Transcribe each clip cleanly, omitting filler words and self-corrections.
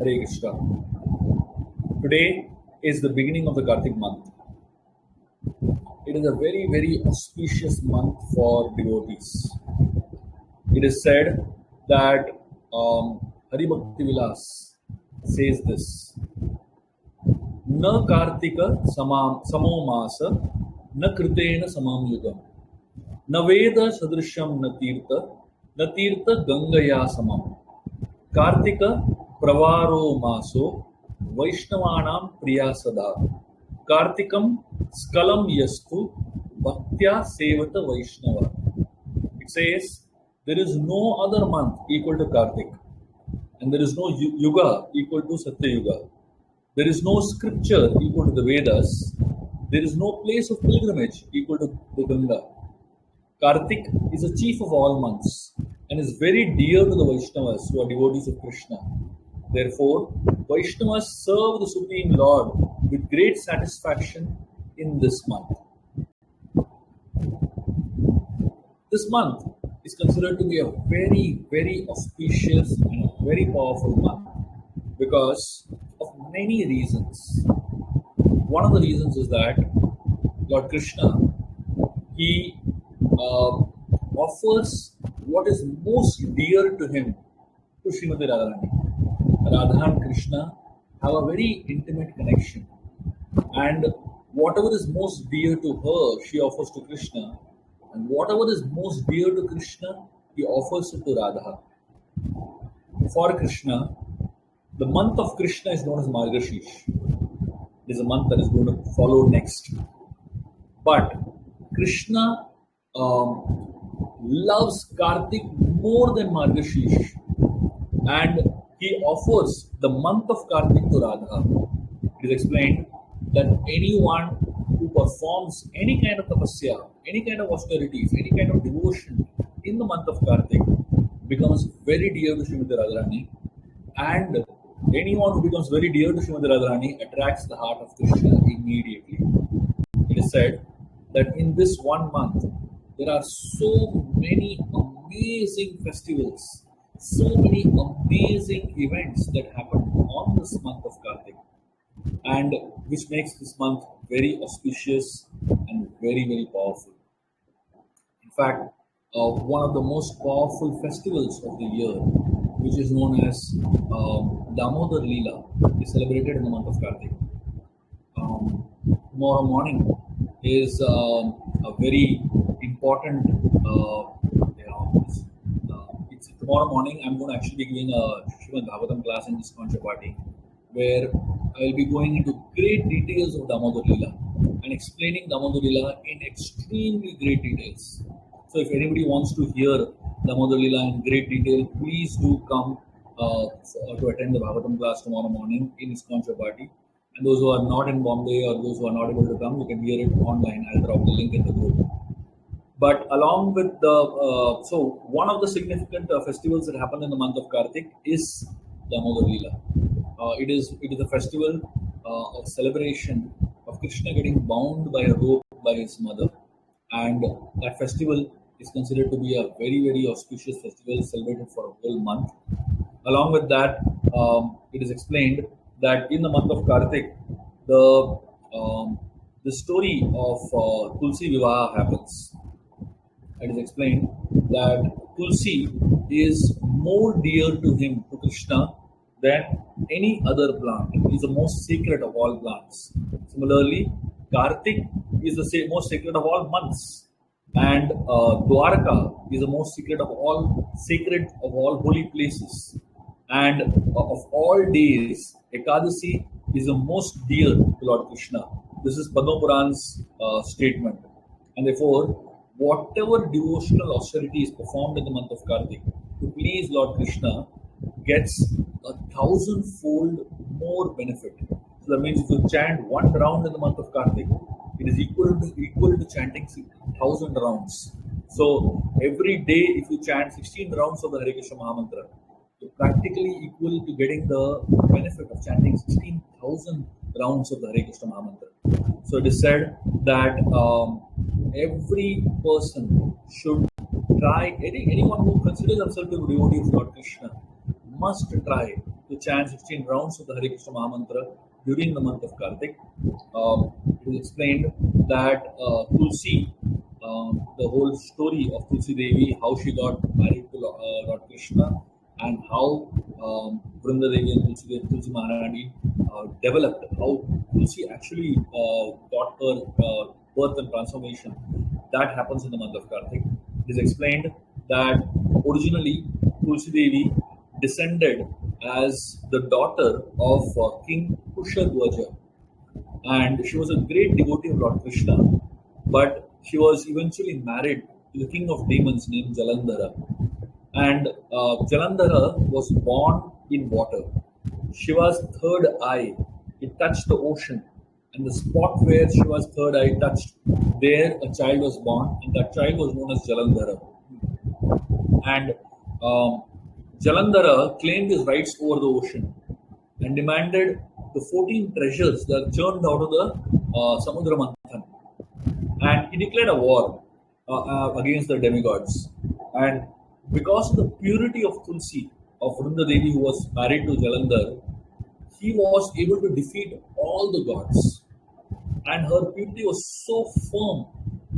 Hare Krishna. Today is the beginning of the Kartik month. It is a very, very auspicious month for devotees. It is said that Hari Bhakti Vilas says this: "Na Kartika samo masa, na kritena samam yugam, na veda sadrishyam na tirtha gangaya samam. Kartika pravaro maso, Vaishnavanam priya sada. Kartikam skalam yastu, bhaktya sevata Vaishnava." It says there is no other month equal to Kartik, and there is no yuga equal to Satya Yuga. There is no scripture equal to the Vedas. There is no place of pilgrimage equal to the Ganga. Kartik is the chief of all months and is very dear to the Vaishnavas who are devotees of Krishna. Therefore, Vaishnavas serve the Supreme Lord with great satisfaction in this month. This month is considered to be a very, very auspicious and a very powerful month because of many reasons. One of the reasons is that Lord Krishna, he offers what is most dear to him to Srimati Radharani. Radha and Krishna have a very intimate connection, and whatever is most dear to her, she offers to Krishna, and whatever is most dear to Krishna, he offers it to Radha. For Krishna, the month of Krishna is known as Margashish. It is a month that is going to follow next. But Krishna loves Kartik more than Margashish, and he offers the month of Kartik to Radha. It is explained that anyone who performs any kind of tapasya, any kind of austerities, any kind of devotion in the month of Kartik becomes very dear to Srimati Radharani, and anyone who becomes very dear to Srimati Radharani attracts the heart of Krishna immediately. It is said that in this 1 month, there are so many amazing festivals, so many amazing events that happen on this month of Kartik, and which makes this month very auspicious and very, very powerful. In fact, one of the most powerful festivals of the year, which is known as Damodar Leela, is celebrated in the month of Kartik. Tomorrow morning is a very important. It's tomorrow morning. I'm going to actually be giving a Srimad Bhagavatam class in this Japa, where I will be going into great details of Damodar Leela and explaining Damodar Leela in extremely great details. So if anybody wants to hear Damodar Leela in great detail, please do come to attend the Bhagavatam class tomorrow morning in ISKCON Japa. And those who are not in Bombay or those who are not able to come, you can hear it online. I'll drop the link in the group. But along with the, so one of the significant festivals that happen in the month of Kartik is Damodar Leela. It is a festival of celebration of Krishna getting bound by a rope by his mother, and that festival is considered to be a very, very auspicious festival celebrated for a whole month. Along with that, it is explained that in the month of Kartik, the story of Tulsi Vivaha happens. It is explained that Tulsi is more dear to him, to Krishna, than any other plant. It is the most sacred of all plants. Similarly, Kartik is the most sacred of all months, and Dwarka is the most sacred of all holy places. And of all days, Ekadasi is the most dear to Lord Krishna. This is Padma Puran's statement, and therefore, whatever devotional austerity is performed in the month of Kartik to please Lord Krishna gets 1,000-fold more benefit. So that means if you chant 1 round in the month of Kartik, it is equal to chanting 1,000 rounds. So every day, if you chant 16 rounds of the Hare Krishna Mahamantra, you're practically equal to getting the benefit of chanting 16,000 rounds of the Hare Krishna Mahamantra. So it is said that every person should try, anyone who considers himself to be a devotee of Lord Krishna must try to chant 16 rounds of the Hare Krishna Mahamantra during the month of Kartik. It is explained that Tulsi, the whole story of Tulsi Devi, how she got married to Lord Krishna, and how Vrinda Devi and Tulsi Maharani developed, how Tulsi actually got her birth and transformation. That happens in the month of Kartik. It is explained that originally Tulsi Devi descended as the daughter of King Kushadwaja, and she was a great devotee of Lord Krishna, but she was eventually married to the king of demons named Jalandhara. And Jalandhara was born in water. Shiva's third eye, it touched the ocean, and the spot where Shiva's third eye touched, there a child was born, and that child was known as Jalandhara. And Jalandhara claimed his rights over the ocean and demanded the 14 treasures that are churned out of the Samudra Manthan. And he declared a war against the demigods. And because of the purity of Tulsi, of Vrinda Devi, who was married to Jalandhar, he was able to defeat all the gods. And her purity was so firm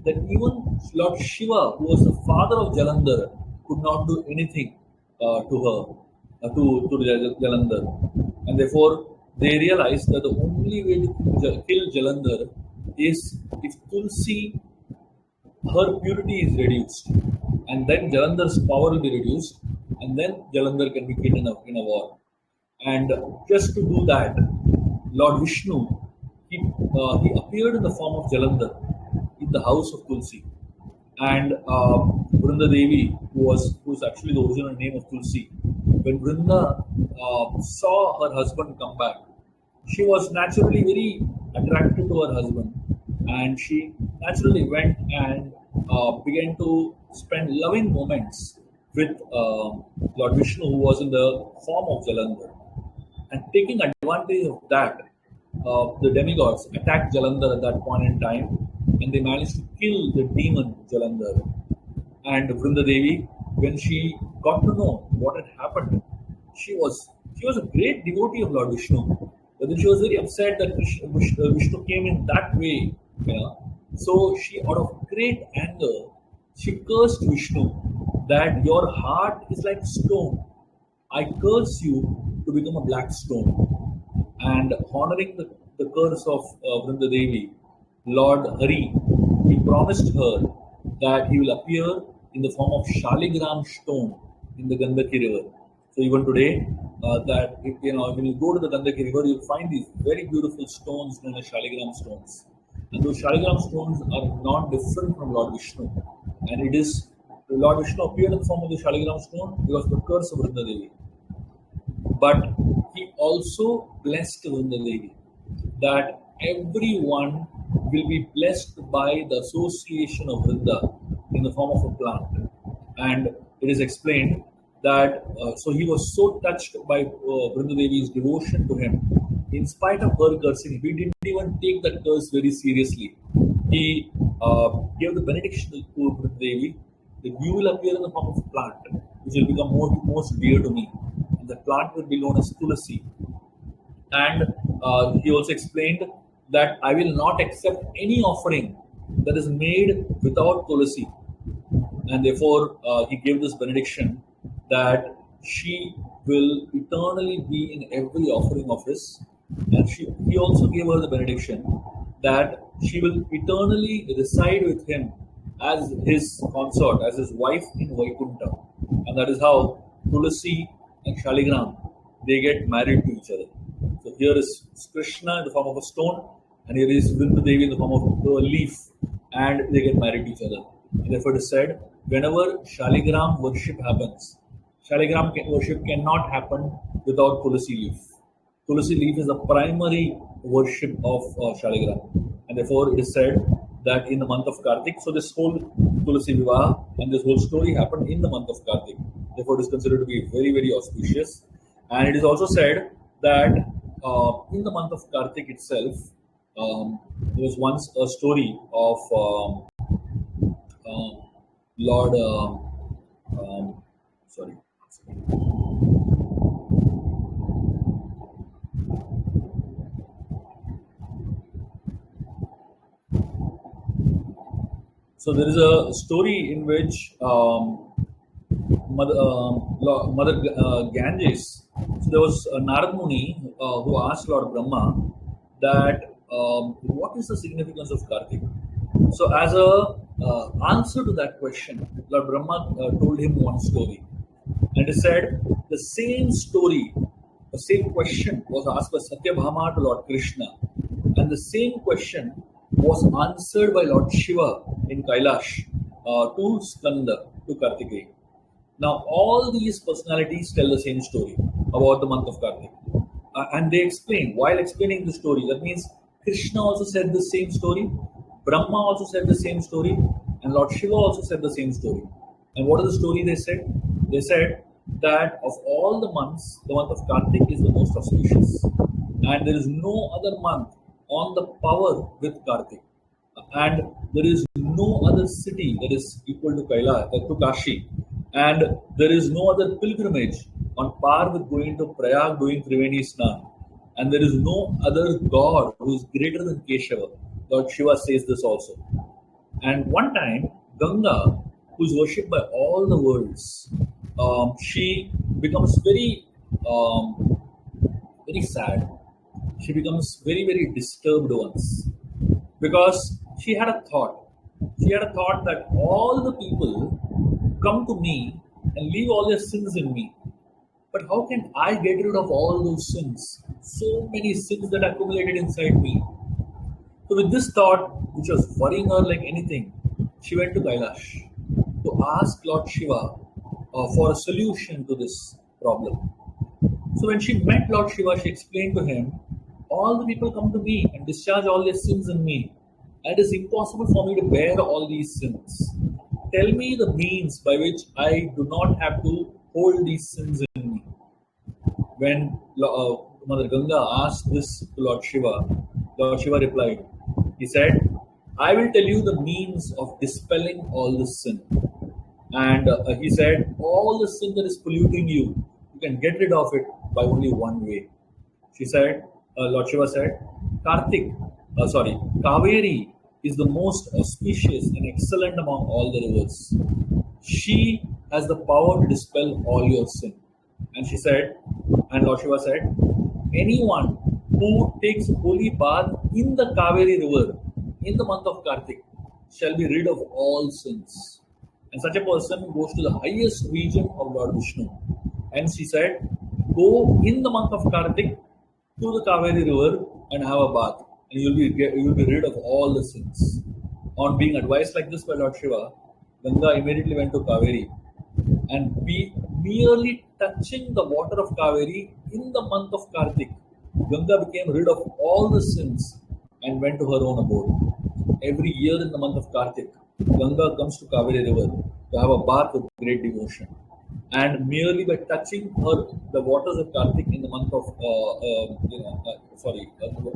that even Lord Shiva, who was the father of Jalandhar, could not do anything to her, to Jalandhar. And therefore, they realized that the only way to kill Jalandhar is if Tulsi, her purity is reduced, and then Jalandhar's power will be reduced, and then Jalandhar can be killed in a war. And just to do that, Lord Vishnu, he appeared in the form of Jalandhar in the house of Tulsi. And Vrinda Devi, who was actually the original name of Tulsi, when Vrinda saw her husband come back, she was naturally very attracted to her husband, and she naturally went and began to spend loving moments with Lord Vishnu, who was in the form of Jalandhar. And taking advantage of that, the demigods attacked Jalandhar at that point in time, and they managed to kill the demon Jalandhar. And Vrinda Devi, when she got to know what had happened, she was a great devotee of Lord Vishnu, but then she was very upset that Vishnu came in that way. So she, out of great anger, she cursed Vishnu that your heart is like stone. I curse you to become a black stone. And honoring the curse of Vrinda Devi, Lord Hari, he promised her that he will appear in the form of Shaligram stone in the Gandaki river. So even today, when you go to the Gandaki river, you'll find these very beautiful stones known as Shaligram stones. And those Shaligram stones are not different from Lord Vishnu. And it is Lord Vishnu appeared in the form of the Shaligram stone because of the curse of Vrinda Devi. But he also blessed Vrinda Devi that everyone will be blessed by the association of Vrinda in the form of a plant. And it is explained that so he was so touched by Vrinda Devi's devotion to him, in spite of her cursing, he didn't even take that curse very seriously. He gave the benediction to Vrinda Devi that you will appear in the form of a plant, which will become most dear to me. And the plant will be known as Tulasi. And he also explained that I will not accept any offering that is made without Tulasi. And therefore, he gave this benediction that she will eternally be in every offering of his. And he also gave her the benediction that she will eternally reside with him as his consort, as his wife in Vaikuntha. And that is how Tulasi and Shaligram, they get married to each other. So here is Krishna in the form of a stone, and here is Vrinda Devi in the form of a leaf, and they get married to each other. And therefore it is said, whenever Shaligram worship happens, Shaligram worship cannot happen without Tulasi leaf. Tulasi leaf is the primary worship of Shaligram. And therefore it is said that in the month of Kartik, so this whole Tulasi Vivaha and this whole story happened in the month of Kartik. Therefore it is considered to be very, very auspicious. And it is also said that in the month of Kartik itself, there was once a story of Lord, sorry, So there is a story in which Mother Ganges. So there was a Narad Muni who asked Lord Brahma that what is the significance of Kartik? So as a answer to that question, Lord Brahma told him one story, and he said the same story, the same question was asked by Satyabhama to Lord Krishna, and the same question was answered by Lord Shiva in Kailash to Skanda, to Kartikeya. Now, all these personalities tell the same story about the month of Kartik. And they explain, while explaining the story, that means Krishna also said the same story, Brahma also said the same story, and Lord Shiva also said the same story. And what is the story they said? They said that of all the months, the month of Kartik is the most auspicious. And there is no other month on the power with Kartik. And there is no other city that is equal to to Kashi, and there is no other pilgrimage on par with going to Prayag doing Triveni Snan, and there is no other god who is greater than Keshava. Lord Shiva says this also. And one time, Ganga, who is worshipped by all the worlds, she becomes very sad. She becomes very disturbed once because she had a thought. She had a thought that all the people come to me and leave all their sins in me. But how can I get rid of all those sins? So many sins that accumulated inside me. So with this thought, which was worrying her like anything, she went to Kailash to ask Lord Shiva for a solution to this problem. So when she met Lord Shiva, she explained to him, all the people come to me and discharge all their sins in me. And it is impossible for me to bear all these sins. Tell me the means by which I do not have to hold these sins in me. When Mother Ganga asked this to Lord Shiva replied, he said, I will tell you the means of dispelling all this sin. And he said, all the sin that is polluting you, you can get rid of it by only one way. Lord Shiva said, Kaveri is the most auspicious and excellent among all the rivers. She has the power to dispel all your sin. And Lord Shiva said, anyone who takes holy bath in the Kaveri river in the month of Kartik shall be rid of all sins. And such a person goes to the highest region of Lord Vishnu. And she said, go in the month of Kartik to the Kaveri river and have a bath, and you'll be rid of all the sins. On being advised like this by Lord Shiva, Ganga immediately went to Kaveri, and merely touching the water of Kaveri in the month of Kartik, Ganga became rid of all the sins and went to her own abode. Every year in the month of Kartik, Ganga comes to Kaveri river to have a bath with great devotion. And merely by touching the waters of Kartik in the month of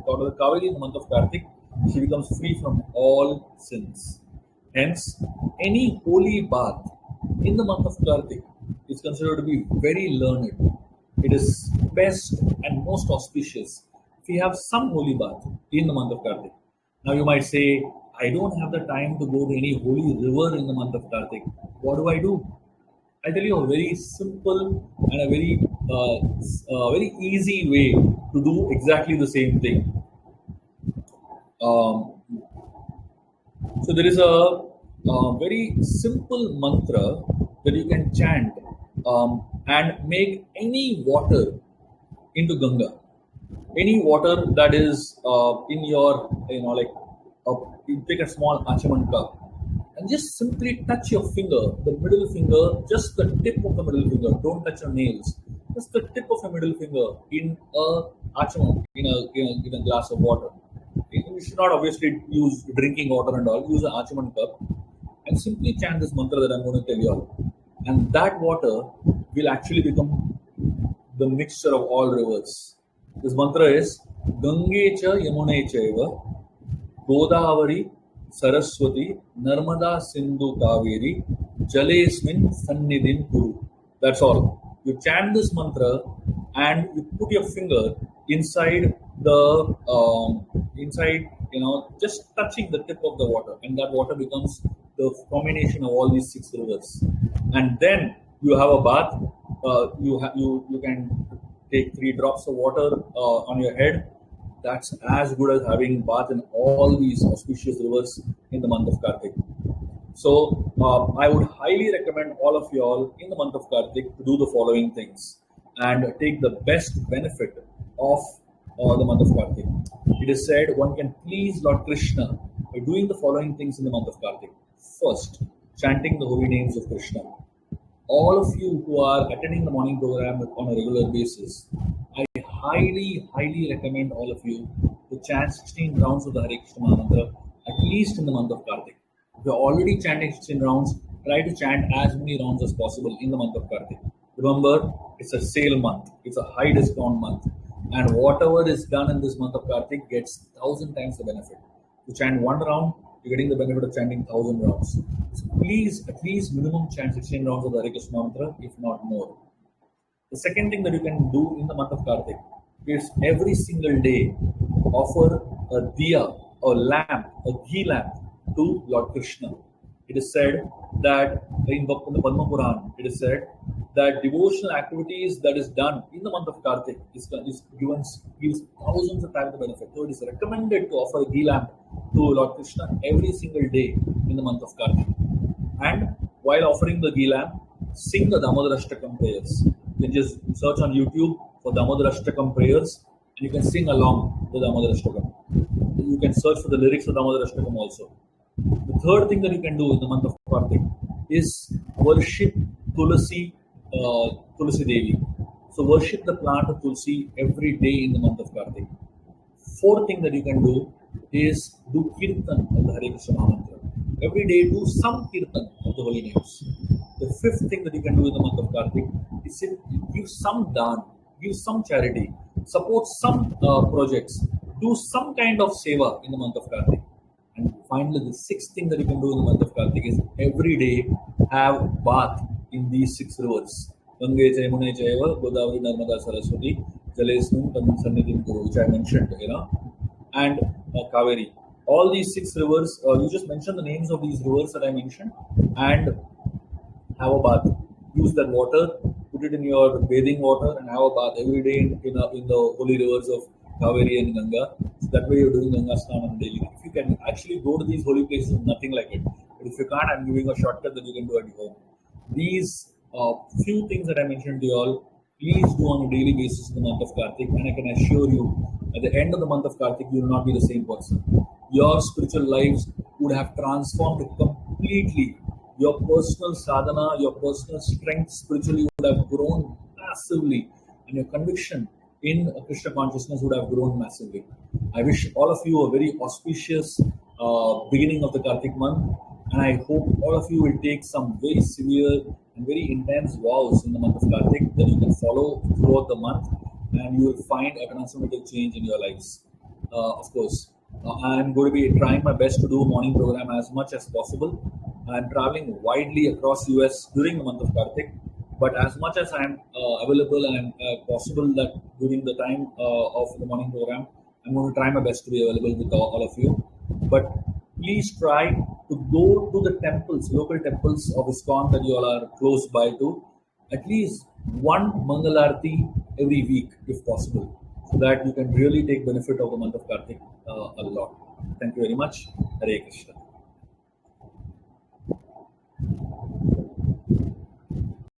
water of Kaveri in the month of Kartik, she becomes free from all sins. Hence, any holy bath in the month of Kartik is considered to be very learned. It is best and most auspicious if we have some holy bath in the month of Kartik. Now you might say, I don't have the time to go to any holy river in the month of Kartik. What do? I tell you a very simple and a very easy way to do exactly the same thing. So there is a very simple mantra that you can chant and make any water into Ganga. Any water that is in your, you take a small Achaman cup and just simply touch your finger, the middle finger, just the tip of the middle finger. Don't touch your nails. Just the tip of your middle finger in a Achaman, in a glass of water. You should not obviously use drinking water and all. Use an Achaman cup and simply chant this mantra that I'm going to tell you all. And that water will actually become the mixture of all rivers. This mantra is Gange cha Yamune chaiva Godavari Saraswati Narmada Sindhu Kaveri Jalesmin Sannidhin Kuru. That's all. You chant this mantra and you put your finger inside just touching the tip of the water, and that water becomes the combination of all these six rivers, and then you have a bath. You can take 3 drops of water on your head. That's as good as having bath in all these auspicious rivers in the month of Kartik. So I would highly recommend all of you all in the month of Kartik to do the following things and take the best benefit of the month of Kartik. It is said one can please Lord Krishna by doing the following things in the month of Kartik. First, chanting the holy names of Krishna. All of you who are attending the morning program on a regular basis, I highly recommend all of you to chant 16 rounds of the Hare Krishna mantra at least in the month of Kartik. If you're already chanting 16 rounds, try to chant as many rounds as possible in the month of Kartik. Remember, it's a sale month, it's a high discount month, and whatever is done in this month of Kartik gets 1,000 times the benefit. You chant 1 round, you're getting the benefit of chanting 1,000 rounds. So please, at least minimum chant 16 rounds of the Hare Krishna mantra, if not more. The second thing that you can do in the month of Kartik is every single day offer a diya, a lamp, a ghee lamp to Lord Krishna. It is said that in the Padma Puran, it is said that devotional activities that is done in the month of Kartik gives 1,000s of times the benefit. So it is recommended to offer a ghee lamp to Lord Krishna every single day in the month of Kartik. And while offering the ghee lamp, sing the Damodar Ashtakam prayers. You can just search on YouTube for Damodar Ashtakam prayers and you can sing along the Damodar Ashtakam. You can search for the lyrics of Damodar Ashtakam also. The third thing that you can do in the month of Kartik is worship Tulsi Devi. So worship the plant of Tulsi every day in the month of Kartik. Fourth thing that you can do is do Kirtan of the Hare Krishna mantra. Every day do some Kirtan of the holy names. The fifth thing that you can do in the month of Kartik is give some dan, give some charity, support some projects, do some kind of seva in the month of Kartik. And finally, the sixth thing that you can do in the month of Kartik is every day have bath in these 6 rivers. Gange Yamuna Chaiva, Godavari Narmada Saraswati, Jalesnu Sannidhim Kuru, which I mentioned, and Kaveri. All these 6 rivers, you just mention the names of these rivers that I mentioned and have a bath. Use that water, put it in your bathing water and have a bath every day in the holy rivers of Kaveri and Ganga. So that way you're doing Ganga Snan on a daily. If you can actually go to these holy places, nothing like it. But if you can't, I'm giving a shortcut that you can do at home. These few things that I mentioned to you all, please do on a daily basis in the month of Kartik. And I can assure you, at the end of the month of Kartik, you will not be the same person. Your spiritual lives would have transformed completely. Your personal sadhana, your personal strength spiritually would have grown massively. And your conviction in Krishna consciousness would have grown massively. I wish all of you a very auspicious beginning of the Kartik month, and I hope all of you will take some very severe and very intense vows in the month of Kartik that you can follow throughout the month, and you will find a transformative change in your lives. Of course, I'm going to be trying my best to do a morning program as much as possible. I'm traveling widely across US during the month of Kartik. But as much as I'm available and possible that during the time of the morning program, I'm going to try my best to be available with all of you. But please try to go to the temples, local temples of ISKCON that you all are close by to, at least one Mangalarti every week if possible, so that you can really take benefit of the month of Kartik a lot. Thank you very much. Hare Krishna.